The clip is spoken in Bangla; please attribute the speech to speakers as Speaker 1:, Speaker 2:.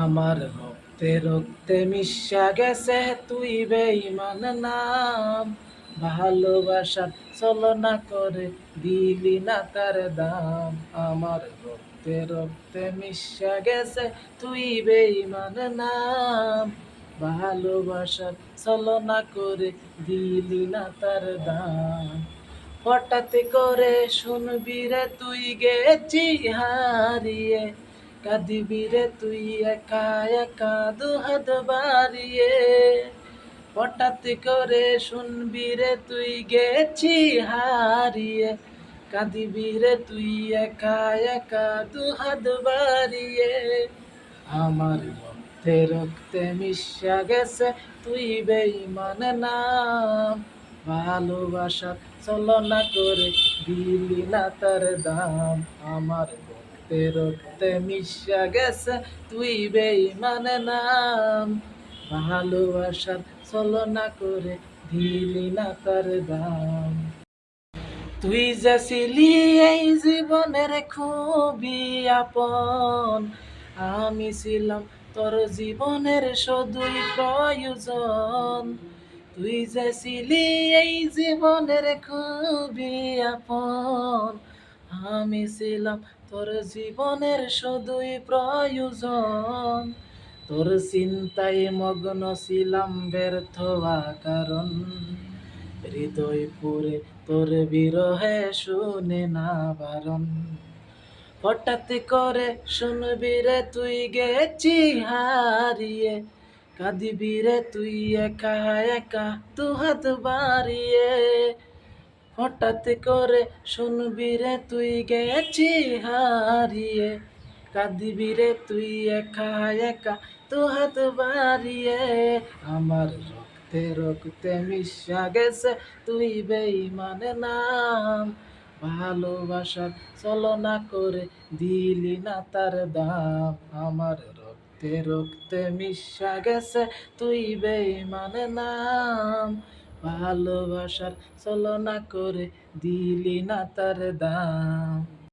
Speaker 1: আমার রক্তে রক্তে মিশা গেছে তুই বেঈমান নাম, ভালোবাসার ছলনা করে দিলি না তার দাম। আমার রক্তে রক্তে মিশা গেছে তুই বেঈমান নাম, ভালোবাসার ছলনা করে দিলি না তার দাম। হঠাৎ করে শুনবি রে তুই গেছি হারিয়ে, কাঁদিবি রে তুই একা একা দুহাত বাড়িয়ে। হঠাৎ করে শুনবি রে তুই গেছি হারিয়ে, কাঁদিবি রে তুই একা একা দুহাত বাড়িয়ে। আমার রক্তে রক্তে মিশা গেছে তুই বেঈমান নাম, ভালোবাসার ছলনা করে দিলি না তার দাম। আমার রক্তে রক্তে মিশা গেছে তুই বেঈমান নাম, ভালোবাসার ছলনা করে দিলি না তার দাম। তুই যে ছিলি এই জীবনের খুবই আপন, আমি ছিলাম তোর জীবনের শুধুই প্রয়োজন। তুই যে ছিলি এই জীবনের খুবই আপন, আমি ছিলাম তোর জীবনের শুধুই প্রয়োজন। তোর চিন্তায় মগ্ন ছিলাম ব্যর্থ কারণ, হৃদয় পুরে তোর বিরহে শুনে না বারণ। হঠাৎ করে শুনবি রে তুই গেছি হারিয়ে, কাঁদিবি রে তুই একা একা দুহাত বাড়িয়ে। হঠাৎ করে শুনবি রে তুই গেছি হারিয়ে, কাঁদিবি রে তুই একা একা দুহাত বাড়িয়ে। আমার রক্তে রক্তে মিশা গেছে তুই বেঈমান নাম, ভালোবাসার ছলনা করে দিলি না তার দাম। আমার রক্তে রক্তে মিশা গেছে তুই বেঈমান নাম, ভালোবাসার ছলনা করে দিলি না তার দাম।